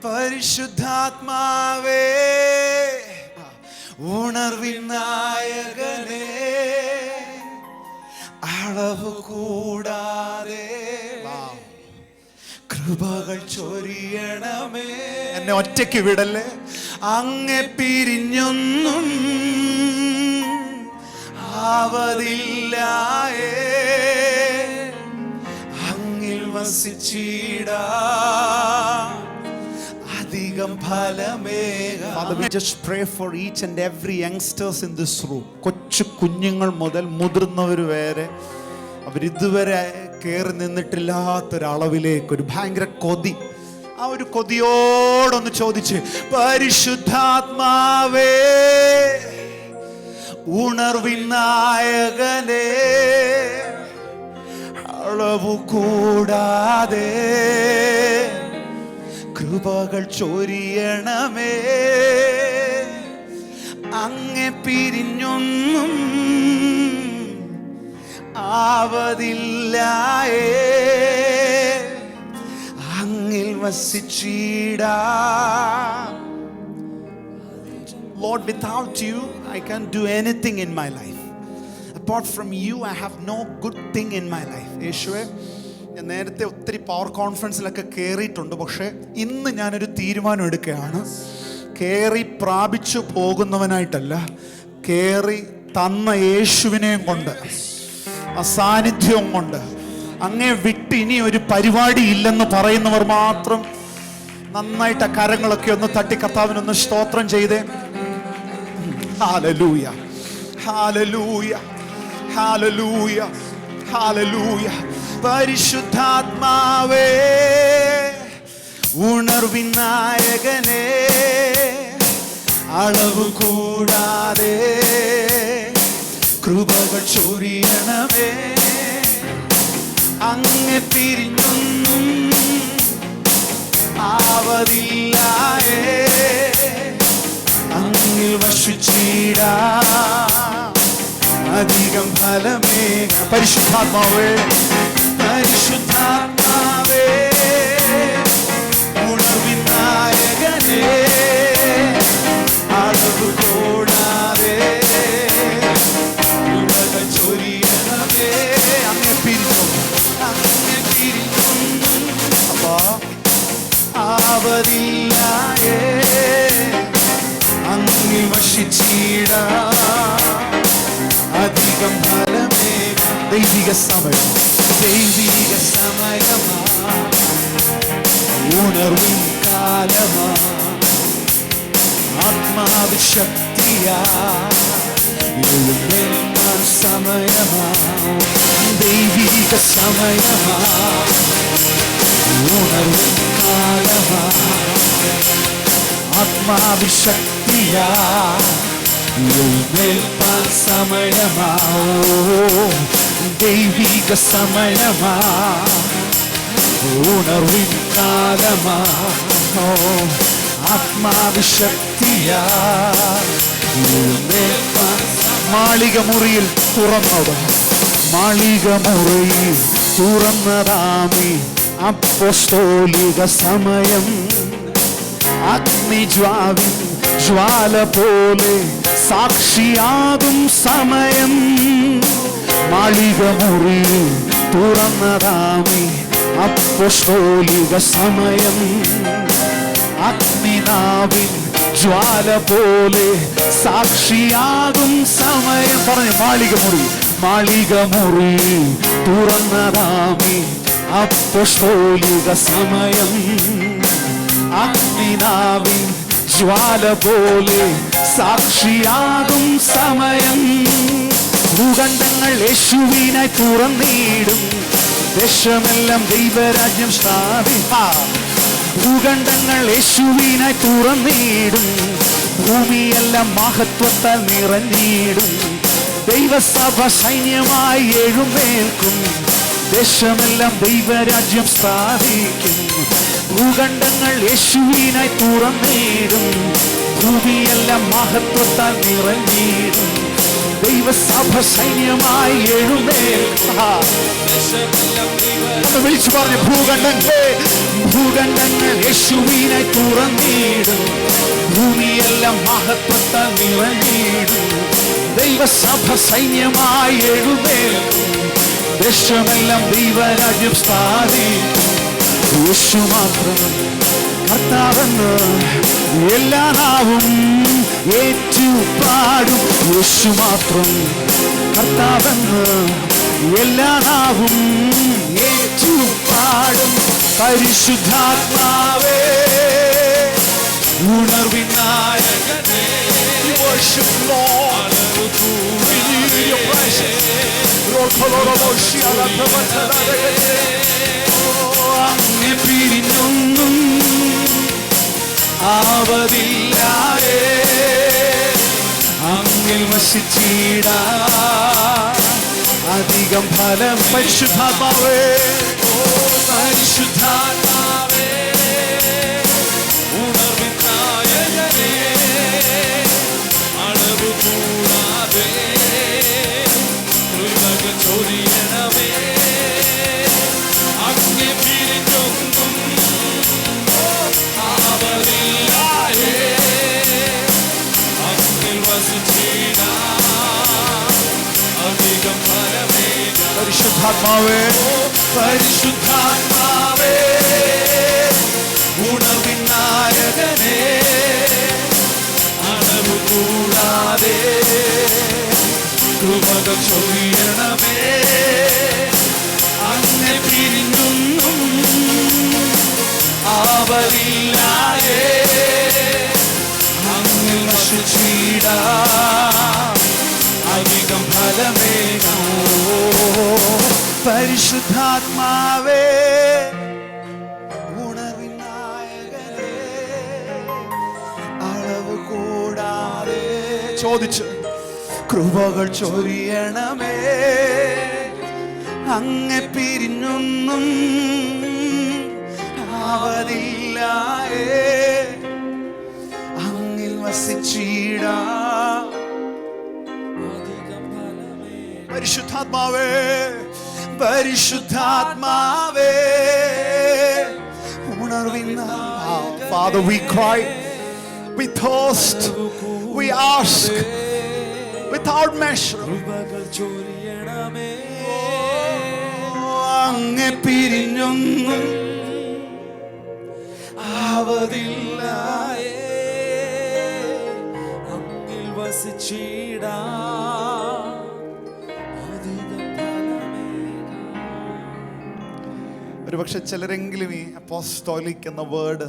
പരിശുദ്ധാത്മാവേ, ഉണർവിൻ നായകനേ, അളവ് കൂടാതെ കൃപകൾ ചൊരിയണമേ. എന്നെ ഒറ്റയ്ക്ക് വിടല്ലേ. അങ്ങെ പിരിഞ്ഞൊന്നും ആവതില്ലായേ, അങ്ങിൽ വസിച്ചിടാ അധികം ഫലമേക. Father, we just pray for each and every youngsters in this room. കൊച്ചു കുഞ്ഞുങ്ങൾ മുതൽ മുതിർന്നവർ വരെ അവരിതുവരെ കയറി നിന്നിട്ടില്ലാത്തൊരളവിലേക്ക് ഒരു ഭയങ്കര കൊതി, ആ ഒരു കൊതിയോടൊന്ന് ചോദിച്ച്, പരിശുദ്ധാത്മാവേ, ഉണർവിൻ നായകനേ, അളവു കൂടാതെ കൃപകൾ ചൊരിയണമേ, അങ്ങെ പിരിഞ്ഞൊന്നും ആവതില്ലായേ, അങ്ങിൽ വസിച്ചിടാ. Lord, without you I can't do anything in my life. Apart from you I have no good thing in my life. യേശുവേ, ഞാൻ നേരത്തെ ഒത്തിരി പവർ കോൺഫറൻസിലൊക്കെ കയറിയിട്ടുണ്ട്. പക്ഷേ ഇന്ന് ഞാനൊരു തീരുമാനം എടുക്കുകയാണ്. കയറി പ്രാപിച്ചു പോകുന്നവനായിട്ടല്ല, കയറി തന്ന യേശുവിനെയും കൊണ്ട്, ആ സാന്നിധ്യവും കൊണ്ട്, അങ്ങേ വിട്ട് ഇനി ഒരു പരിപാടി ഇല്ലെന്ന് പറയുന്നവർ മാത്രം നന്നായിട്ട് ആ കരങ്ങളൊക്കെ ഒന്ന് തട്ടി കർത്താവിനൊന്ന് സ്തോത്രം ചെയ്തേ. Hallelujah, hallelujah, hallelujah, hallelujah. പരിശുദ്ധാത്മാവേ, ഉണർവിൻ നായകനേ, അളവ് കൂടാതെ കൃപകൾ ചൊരിയണമേ, അങ്ങെ പിരിഞ്ഞൊന്നും ആവതില്ലായേ, അങ്ങിൽ വസിച്ചിടാ അധികം ഫലമേക. പരിശുദ്ധാത്മാവേ, പരിശുദ്ധാത്മാവേ, ഉണർവിൻ നായകനേ, അളവ് കൂടാതെ കൃപകൾ ചൊരിയണമേ, അങ്ങെ പിരിഞ്ഞൊന്നും അപ്പാ ആവതില്ലായേ, അങ്ങിൽ വസിച്ചിടാ അധികം ഫലമേക. ദൈവിക സമയം, ദൈവിക സമയമാ, ഉണർവിൻ കാലമാ, ആത്മാവ് ശക്തിയാ, എഴുന്നേൽക്കാൻ സമയമാ, ദൈവിക സമയമാ, ഉണർവിൻ കാലമാ, ആത്മാവ് ശക്തിയാ, എഴുന്നേൽക്കാൻ സമയമാ, ദൈവിക സമയമാ, ഉണർവിൻ കാലമാ, ആത്മാവ് ശക്തിയാ, എഴുന്നേൽക്കാൻ. മാളിക മുറിയിൽ തുറന്നത്, മാളിക മുറിയിൽ തുറന്നതാമി അപ്പോസ്തോലിക സമയം, അഗ്നിജ്വാവിൻ ജ്വാല പോലെ സാക്ഷിയാകും സമയം, മാളിക മുറിയിൽ തുറന്നതാമി അപ്പോസ്തോലിക സമയം, അഗ്നിനാവിൻ ജ്വാല പോലെ സാക്ഷിയാകും സമയം. പറഞ്ഞു, മാളിക മുറി, മാളിക മുറിയിൽ തുറന്നതാമി അപ്പോസ്തോലിക സമയം, അഗ്നിനാവിൻ ജ്വാല പോലെ സാക്ഷിയാകും സമയം. ഭൂഖണ്ഡങ്ങൾ യേശുവിനായി തുറന്നിടും, ദേശമെല്ലാം ദൈവരാജ്യം സ്ഥാപിക്കാം. ഭൂഖണ്ഡങ്ങൾ യേശുവിനായി തുറന്നിടും, ഭൂമിയെല്ലാം മഹത്വത്താൽ നിറഞ്ഞിടും, ദൈവസഭ സൈന്യമായി എഴുന്നേൽക്കും, ദേശമെല്ലാം ദൈവരാജ്യം സ്ഥാപിക്കും. ഭൂഖണ്ഡങ്ങൾ യേശുവിനായി തുറന്നിടും, ഭൂമിയെല്ലാം മഹത്വത്താൽ നിറഞ്ഞിടും, ദൈവസഭ സൈന്യമായി എഴുന്നേൽക്കാം. വിളിച്ചു പറഞ്ഞു, ഭൂഖണ്ഡങ്ങൾ യേശുവിനെ തുറന്നിടും, ഭൂമിയെല്ലാം മഹത്വത്താൽ നിറഞ്ഞിടും. ദൈവസഭ സൈന്യമായി എഴുന്നേൽക്കും, ദേശമെല്ലാം ദൈവരാജ്യം സ്ഥാപിക്കും. യേശു മാത്രം കർത്താവെന്ന് എല്ലാ നാവും ഏറ്റുപാടും. യേശു മാത്രം കർത്താവെന്ന് എല്ലാ നാവും ഏറ്റുപാടും. പരിശുദ്ധാത്മാവേ ഉണർവിൻ നായകനേ, worship Lord, we need your presence. അങ്ങേ പിരിഞ്ഞൊന്നും ആവതില്ലായേ, അങ്ങിൽ വസിച്ചിടാ അധികം ഫലം. പരിശുദ്ധാത്മാവേ, പരിശുദ്ധാത്മാവേ ഉണർവിൻ നായകനേ, അളവ് കൂടാതെ കൃപകൾ ചൊരിയണമേ. അങ്ങേ പിരിഞ്ഞൊന്നും ആവതില്ലായേ, അങ്ങിൽ വസിച്ചിടാ അധികം ഫലമേകാം. പരിശുദ്ധാത്മാവേ, പരിശുദ്ധാത്മാവേ ഉണർവിൻ നായകനേ, അളവ് കൂടാതെ കൃപകൾ ചൊരിയണമേ. അങ്ങേ പിരിഞ്ഞൊന്നും ആവതില്ലായേ, അങ്ങിൽ വസിച്ചിടാ അധികം ഫലമേകോ. പരിശുദ്ധാത്മാവേ ഉണർവിൻ നായകനേ, അളവ് കൂടാതെ ചോദിച്ചു കൃപകൾ ചൊരിയണമേ. അങ്ങേ പിരിഞ്ഞൊന്നും ആവതില്ലായേ, അങ്ങിൽ വസിച്ചിടാ. പരിശുദ്ധാത്മാവേ, പരിശുദ്ധാത്മാവേ ഉണർവിൻ. Father, we cry, we thirst, we ask without measure. അങ്ങേ പിരിഞ്ഞൊന്നും ആവതില്ലായേ, അങ്ങിൽ വസിച്ചിടാ അധികം ഫലമേകാം. ഒരുപക്ഷെ ചിലരെങ്കിലും ഈ അപ്പോസ്തോലിക് എന്ന വേർഡ്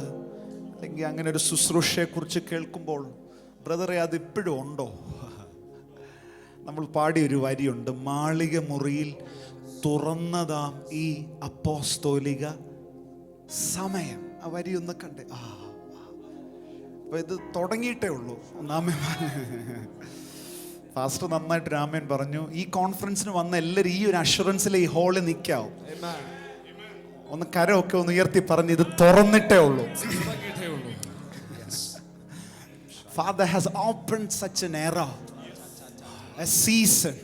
അല്ലെങ്കിൽ അങ്ങനെ ഒരു ശുശ്രൂഷയെ കുറിച്ച് കേൾക്കുമ്പോൾ, ബ്രദറെ അതിപ്പോഴും ഉണ്ടോ? നമ്മൾ പാടിയൊരു വരിയുണ്ട്, മാളിക മുറിയിൽ തുറന്നതാം ഈ അപ്പോസ്തോലിക സമയം. ആ വരി ഒന്ന് കണ്ടേ. അപ്പൊ ഇത് തുടങ്ങിയിട്ടേ ഉള്ളൂ. ഫാസ്റ്റർ നന്നായിട്ട് രാമൻ പറഞ്ഞു, ഈ കോൺഫറൻസിന് വന്ന എല്ലാവരും ഈ ഒരു അഷുറൻസിൽ ഈ ഹോളിൽ നിൽക്കാവും. ഒന്ന് കരമൊക്കെ ഒന്ന് ഉയർത്തി പറഞ്ഞ് ഇത് തുറന്നിട്ടേ ഉള്ളൂ. Father has opened such an era, a season,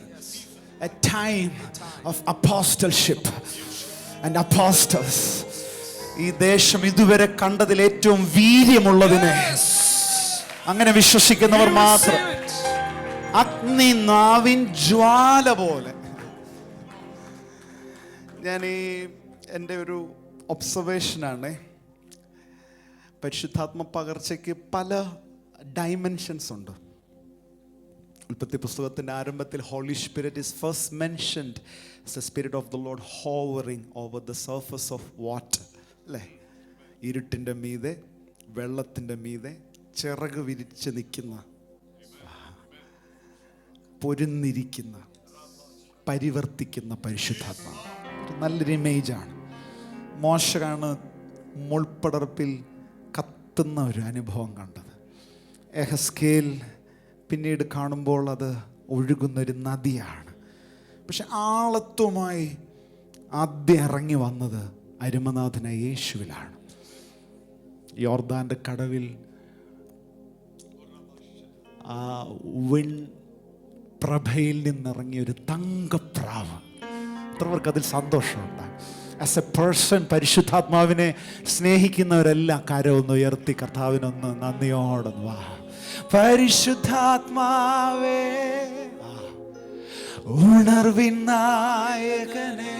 a time of apostleship and apostles. ഈ ദേശം ഇതുവരെ കണ്ടതിൽ ഏറ്റവും വീര്യമുള്ളതിനെ അങ്ങനെ വിശ്വസിക്കുന്നവർ മാത്രം. അഗ്നി നാവിൻ ജ്വാല പോലെ. ഞാൻ ഈ എൻ്റെ ഒരു ഒബ്സർവേഷനാണ്, പരിശുദ്ധാത്മ പകർച്ചയ്ക്ക് പല ഡൈമെൻഷൻസ് ഉണ്ട്. ഉൽപ്പത്തി പുസ്തകത്തിൻ്റെ ആരംഭത്തിൽ holy spirit is first mentioned as the spirit of the Lord hovering over the surface of water. അല്ലേ? ഇരുട്ടിൻ്റെ മീതെ, വെള്ളത്തിൻ്റെ മീതെ ചിറക് വിരിച്ച് നിൽക്കുന്ന, പൊരുന്നിരിക്കുന്ന, പരിവർത്തിക്കുന്ന പരിശുദ്ധാത്മാവ്. നല്ലൊരു ഇമേജാണ്. മോശയാണ് മുൾപ്പടർപ്പിൽ കത്തുന്ന ഒരു അനുഭവം കണ്ടത്. എഹസ്കേൽ പിന്നീട് കാണുമ്പോൾ അത് ഒഴുകുന്നൊരു നദിയാണ്. പക്ഷെ ആളത്വമായി ആദ്യം ഇറങ്ങി വന്നത് അരുമനാഥനായ യേശുവിലാണ്. യോർദാൻ്റെ കടവിൽ ആ പ്രഭയിൽ നിന്നിറങ്ങിയ ഒരു തങ്കപ്രാവ്. എത്രവർക്ക് അതിൽ സന്തോഷമുണ്ട്? ആസ് എ പേഴ്സൺ പരിശുദ്ധാത്മാവിനെ സ്നേഹിക്കുന്നവരെല്ലാം കരമൊന്ന് ഉയർത്തി കർത്താവിനൊന്ന് നന്ദിയോടൊന്ന് വാ. പരിശുദ്ധാത്മാവേ, ഉണർവിൻ നായകനേ,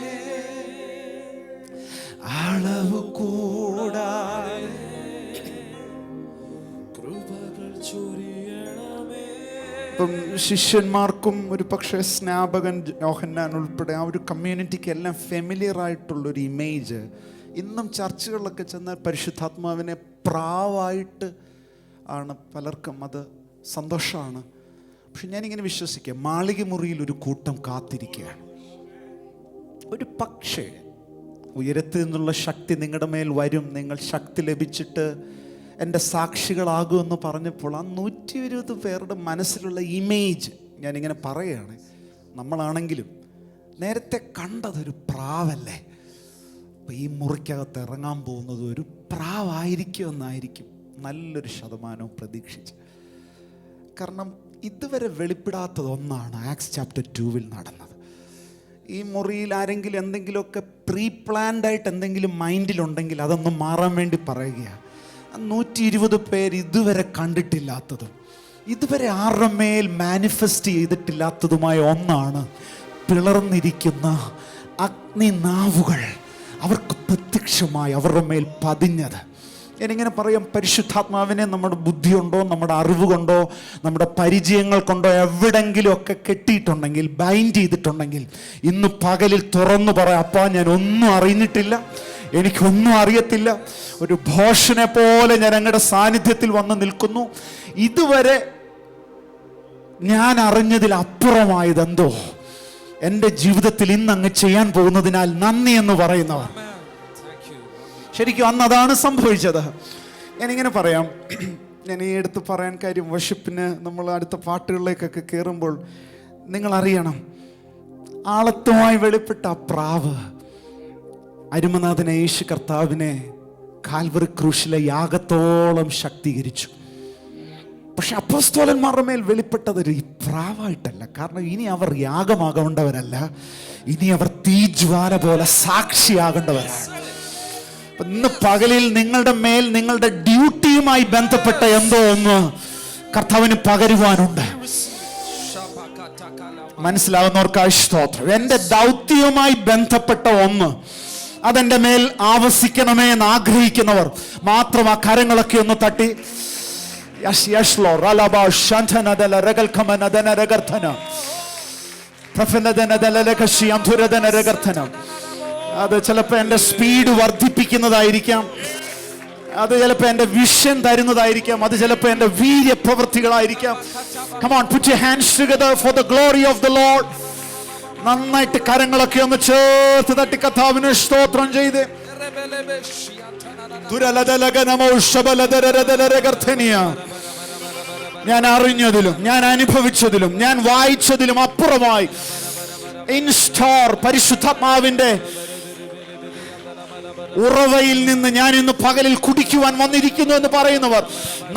അളവ് കൂടാതെ കൃപകൾ ചൊരിയണമേ. ഇപ്പം ശിഷ്യന്മാർക്കും ഒരു പക്ഷേ സ്നാപകൻ യോഹന്നാൻ ഉൾപ്പെടെ ആ ഒരു കമ്മ്യൂണിറ്റിക്ക് എല്ലാം ഫെമിലിയർ ആയിട്ടുള്ളൊരു ഇമേജ് ഇന്നും ചർച്ചുകളിലൊക്കെ ചെന്നാൽ പരിശുദ്ധാത്മാവിനെ പ്രാവായിട്ട് ആണ് പലർക്കും അത് സന്തോഷമാണ്. പക്ഷെ ഞാനിങ്ങനെ വിശ്വസിക്കുക, മാളിക മുറിയിൽ ഒരു കൂട്ടം കാത്തിരിക്കുകയാണ്. ഒരു പക്ഷേ ഉയരത്തിൽ നിന്നുള്ള ശക്തി നിങ്ങളുടെ മേൽ വരും, നിങ്ങൾ ശക്തി ലഭിച്ചിട്ട് എൻ്റെ സാക്ഷികളാകുമെന്ന് പറഞ്ഞപ്പോൾ ആ 120 പേരുടെ മനസ്സിലുള്ള ഇമേജ് ഞാനിങ്ങനെ പറയുകയാണ്. നമ്മളാണെങ്കിലും നേരത്തെ കണ്ടതൊരു പ്രാവല്ലേ, അപ്പോൾ ഈ മുറിക്കകത്ത് ഇറങ്ങാൻ പോകുന്നത് ഒരു പ്രാവായിരിക്കുമെന്നായിരിക്കും നല്ലൊരു ശതമാനവും പ്രതീക്ഷിച്ച്. കാരണം ഇതുവരെ വെളിപ്പെടാത്തത് ഒന്നാണ് ആക്സ് ചാപ്റ്റർ 2 നടന്നത്. ഈ മുറിയിൽ ആരെങ്കിലും എന്തെങ്കിലുമൊക്കെ പ്രീ പ്ലാൻഡായിട്ട് എന്തെങ്കിലും മൈൻഡിലുണ്ടെങ്കിൽ അതൊന്നും മാറാൻ വേണ്ടി പറയുകയാണ്. 120 പേര് ഇതുവരെ കണ്ടിട്ടില്ലാത്തതും ഇതുവരെ ആരുടെ മേൽ മാനിഫെസ്റ്റ് ചെയ്തിട്ടില്ലാത്തതുമായ ഒന്നാണ് പിളർന്നിരിക്കുന്ന അഗ്നിനാവുകൾ അവർക്ക് പ്രത്യക്ഷമായി അവരുടെ മേൽ പതിഞ്ഞത്. ഞാനിങ്ങനെ പറയാം, പരിശുദ്ധാത്മാവിനെ നമ്മുടെ ബുദ്ധിയുണ്ടോ, നമ്മുടെ അറിവ് കൊണ്ടോ, നമ്മുടെ പരിചയങ്ങൾ കൊണ്ടോ എവിടെങ്കിലും ഒക്കെ കെട്ടിയിട്ടുണ്ടെങ്കിൽ, ബൈൻഡ് ചെയ്തിട്ടുണ്ടെങ്കിൽ, ഇന്ന് പകലിൽ തുറന്നു പറയാം, അപ്പാ ഞാൻ ഒന്നും അറിഞ്ഞിട്ടില്ല, എനിക്കൊന്നും അറിയത്തില്ല, ഒരു ഭോഷനെ പോലെ ഞാൻ അങ്ങയുടെ സാന്നിധ്യത്തിൽ വന്ന് നിൽക്കുന്നു, ഇതുവരെ ഞാൻ അറിഞ്ഞതിൽ അപ്പുറമായതെന്തോ എൻ്റെ ജീവിതത്തിൽ ഇന്ന് അങ്ങ് ചെയ്യാൻ പോകുന്നതിനാൽ നന്ദി എന്ന് പറയുന്നവർ. ശരിക്കും അന്ന് അതാണ് സംഭവിച്ചത്. ഞാനിങ്ങനെ പറയാം, ഞാൻ ഈ എടുത്ത് പറയാൻ കാര്യം, വർഷിപ്പിന് നമ്മൾ അടുത്ത പാട്ടുകളിലേക്കൊക്കെ കയറുമ്പോൾ നിങ്ങളറിയണം, ആളത്വമായി വെളിപ്പെട്ട ആ പ്രാവ് അരുമനാഥനെ യേശു കർത്താവിനെ കാൽവറി ക്രൂശിലെ യാഗത്തോളം ശക്തീകരിച്ചു. പക്ഷെ അപ്പോസ്തലന്മാരുടെ മേൽ വെളിപ്പെട്ടത് ഈ പ്രാവായിട്ടല്ല. കാരണം ഇനി അവർ യാഗമാകേണ്ടവരല്ല, ഇനി അവർ തീജ്വാല പോലെ സാക്ഷിയാകേണ്ടവരാണ്. ഇന്ന് പകലിൽ നിങ്ങളുടെ മേൽ നിങ്ങളുടെ ഡ്യൂട്ടിയുമായി ബന്ധപ്പെട്ട എന്തോ ഒന്ന് കർത്താവിന് പകരുവാനുണ്ട്. മനസ്സിലാവുന്നവർക്കായി സ്തോത്രം. എൻ്റെ ദൗത്യവുമായി ബന്ധപ്പെട്ട ഒന്ന് അതെൻ്റെ മേൽ ആവസിക്കണമേ എന്ന് ആഗ്രഹിക്കുന്നവർ മാത്രം ആ കരങ്ങളൊക്കെ ഒന്ന് തട്ടി. അത് ചിലപ്പോൾ എൻ്റെ സ്പീഡ് വർദ്ധിപ്പിക്കുന്നതായിരിക്കാം, അത് ചിലപ്പോൾ എൻ്റെ വിഷൻ തരുന്നതായിരിക്കാം, അത് ചിലപ്പോൾ എൻ്റെ വീര്യ പ്രവൃത്തികളായിരിക്കാം. Come on, put your hands together for the glory of the Lord. നന്നായിട്ട് കരങ്ങളൊക്കെ ഒന്ന് ചേർത്ത് തട്ടി കർത്താവിനെ സ്തോത്രം ചെയ്ത്. ഞാൻ അറിഞ്ഞതിലും ഞാൻ അനുഭവിച്ചതിലും ഞാൻ വായിച്ചതിലും അപ്പുറമായി ഇൻസ്റ്റോർ പരിശുദ്ധാത്മാവിന്റെ ഉറവയിൽ നിന്ന് ഞാൻ ഇന്ന് പകലിൽ കുടിക്കുവാൻ വന്നിരിക്കുന്നു എന്ന് പറയുന്നവർ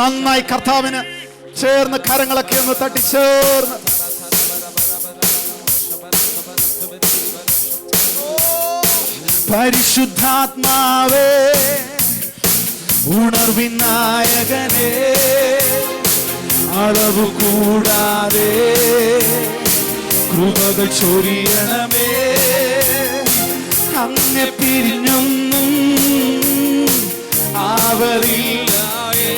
നന്നായി കർത്താവിന് ചേർന്ന് കരങ്ങളൊക്കെ ഒന്ന് തട്ടി ചേർന്ന്. പരിശുദ്ധാത്മാവേ, ഉണർവിൻ നായകനേ, അളവ് കൂടാതെ കൃപകൾ ചൊരിയണമേ. അങ്ങെ പിരിഞ്ഞൊന്നും ആവറിയില്ലായേ,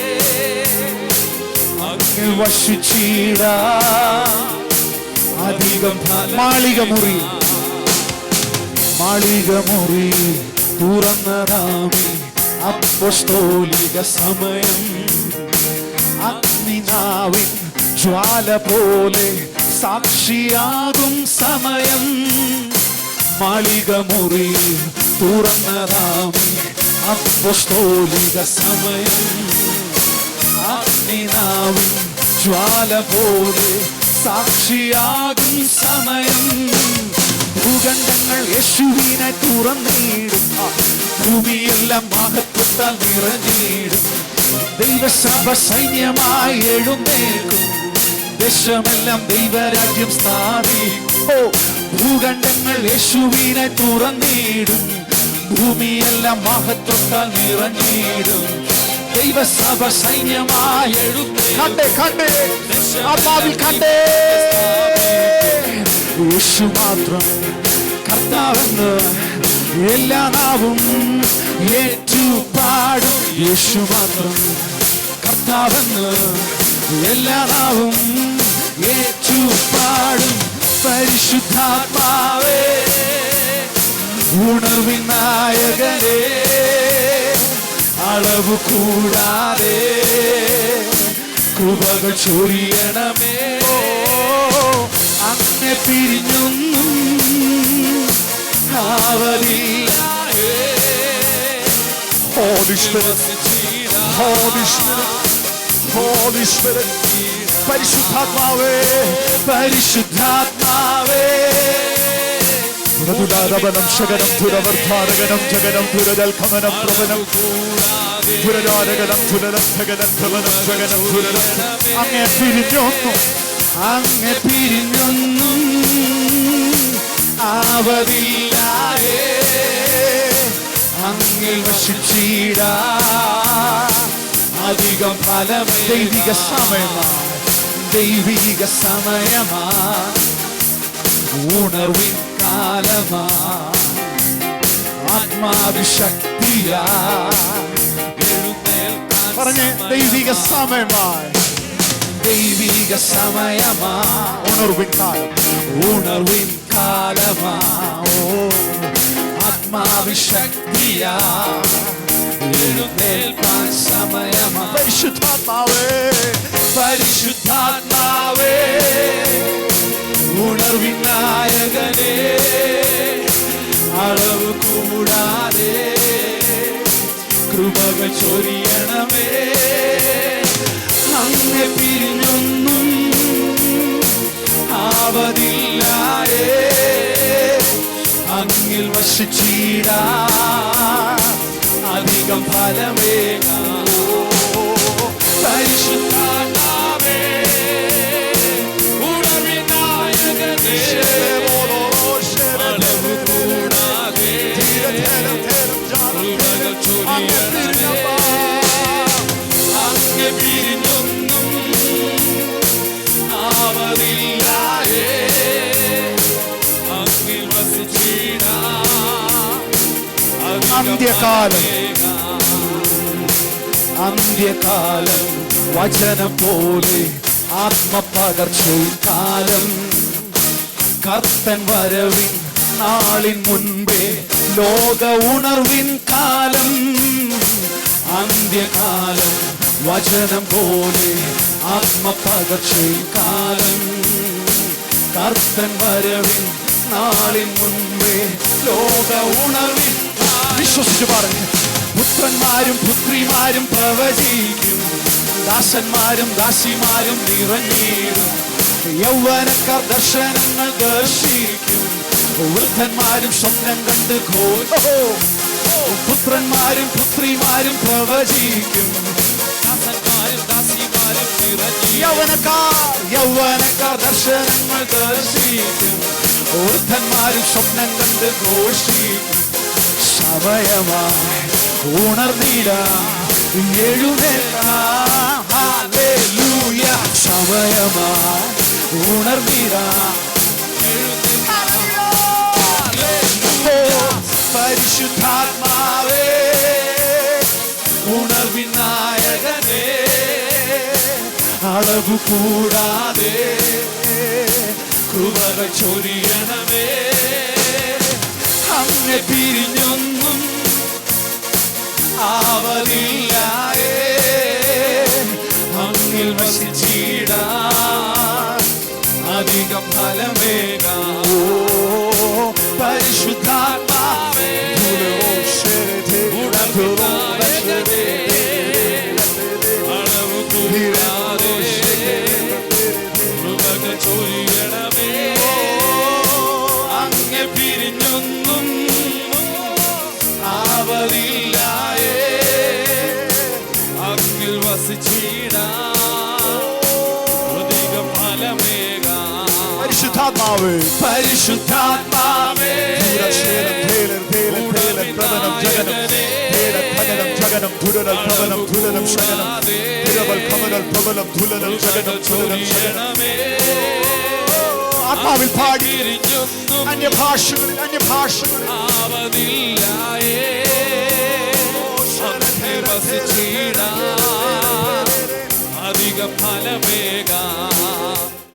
അങ്ങ് വശിച്ചിടാ അധികം. മാളികമുറി തുറന്നതാമി അപ്പോസ്തോലിക സമയം. അഗ്നിനാവിൻ ജ്വാല പോലെ സാക്ഷിയാകും സമയം. മാളികമുറി തുറന്നതാമി അപ്പോസ്തോലിക സമയം. അഗ്നിനാവിൻ ജ്വാല പോലെ സാക്ഷിയാകും സമയം. ഭൂഖണ്ഡങ്ങൾ യേശുവിനെ തുറന്നിടും, ഭൂമിയെല്ലാം മഹത്വത്താൽ നിറഞ്ഞിടും. ദൈവസഭ സൈന്യമായി എഴുന്നേൽക്കും, ദേശമെല്ലാം ദൈവരാജ്യം സ്ഥാപിക്കും. ഭൂഖണ്ഡങ്ങൾ യേശുവിനെ തുറന്നിടും. ഭൂമിയെല്ലാം മഹത്വത്താൽ നിറഞ്ഞിടും. ദൈവസഭ സൈന്യമായി കണ്ടേ കണ്ടേ ആത്മാവിൽ കണ്ടേ യേശു മാത്രം കർത്താവെന്ന് എല്ലാ നാവും ഏറ്റുപാടും. യേശു മാത്രം കർത്താവെന്ന് എല്ലാ നാവും ഏറ്റുപാടും. പരിശുദ്ധാത്മാവേ ഉണർവിൻ നായകനേ അളവ് കൂടാതെ കൃപകൾ ചൊരിയണമേ. അങ്ങെ പിരിഞ്ഞൊന്നും ആവതില്ല. Holy Spirit, Holy Spirit, Holy Spirit, പരിശുദ്ധാത്മാവേ പരിശുദ്ധാത്മാവേ മൃദുലാരവനം ശകനം പുരവർദ്ധാരകനം ജഗനം പുരജൽഖമനം പ്രവനം പുരജാരകനം പുനരം ഭഗനം ഭവനം ജഗനം പുനരം. അങ്ങെ പിരിഞ്ഞൊന്നും അങ്ങെ പിരിഞ്ഞൊന്നും ആവതില്ലായേ. അങ്ങിൽ വശിച്ചിടാ അധികം ഫലം. ദൈവിക സമയമാണ്, ദൈവിക സമയമാണ്, ഉണർവിൻ കാലമാണ്, ആത്മാവിശക്തിയാ പറഞ്ഞേ ദൈവിക സമയമായി, ദൈവിക സമയമാ, ഉണർവിൻ കാലം, ഉണർവിൻ കാലമാ. ആത്മാവിശക്തിയാ എഴുന്നേൽപ്പാൻ സമയമാ. പരിശുദ്ധാത്മാവേ പരിശുദ്ധാത്മാവേ ഉണർവിൻ നായകനേ അളവ് കൂടാതെ കൃപകൾ ചൊരിയണമേ. അങ്ങെ പിരിഞ്ഞൊന്നും ആവതില്ലായേ. അങ്ങിൽ വശിച്ചിടാ അധികം ഫലമേകാ. പരിശുദ്ധാത്മാവേ ഉണർവിൻ നായകനേ അളവ് കൂടാതെ കൃപകൾ ചൊരിയണമേ. അങ്ങെ പിരിഞ്ഞൊന്നും ആവതില്ലായേ. അങ്ങിൽ വസിച്ചിടാ അന്ത്യകാലം, അന്ത്യകാലം വചനം പോലെ ആത്മപകർച്ചയും കാലം. കർത്തൻ വരവിൻ നാളിൻ മുൻപേ ലോക ഉണർവിൻ കാലം. അന്ത്യകാലം വചനം പോലെ ആത്മപകർച്ചയും കാലം. കർത്തൻ വരവിൻ നാളിൻ മുൻപേ ലോക ഉണർവിൻ. വിശ്വസിച്ച് പറഞ്ഞു. പുത്രന്മാരും പുത്രിമാരും പ്രവചിക്കും, ദാസന്മാരും ദാസിമാരും നിറഞ്ഞിടും. യൗവനക്കാർ ദർശനങ്ങൾ ദർശിക്കും, വൃദ്ധന്മാരും സ്വപ്നം കണ്ട് പുത്രന്മാരും പുത്രിമാരും പ്രവചിക്കും, ദാസന്മാരും ദാസിമാരും നിറഞ്ഞിടും. യൗവനക്കാർ ദർശനങ്ങൾ ദർശിക്കും, വൃദ്ധന്മാരും സ്വപ്നം കണ്ട് ഘോഷിക്കും. സമയമായി ഉണർന്നിടാം, എഴുന്നേൽക്കാം. ഹല്ലേലൂയ. സമയമായി ഉണർന്നിടാം, പരിശുദ്ധാത്മാവേ ഉണർവിൻ നായകനേ അളവ് കൂടാതെ കൃപകൾ ചൊരിയണമേ. അങ്ങെ പിരിഞ്ഞൊന്നും ആവതില്ലായേ. അങ്ങിൽ വസിച്ചിടാ അധികം ഫലമേകാ. പരിശുദ്ധാത്മാവേ ഉണർവിൻ നായകനേ അളവ് കൂടാതെ കൃപകൾ ചൊരിയണമേ. അങ്ങെ പിരിഞ്ഞൊന്നും ആവതില്ലായേ. അങ്ങിൽ വസിച്ചിടാ അധികം ഫലമേകാം. പരിശുദ്ധാത്മാവേ പരിശുദ്ധാത്മാവേ ആത്മാവിൽ പാടി തിരിഞ്ഞൊന്നും അന്യഭാഷകളിൽ ആവതില്ലായേ. വസിച്ചിടാം അധിക ഫലമേകാം.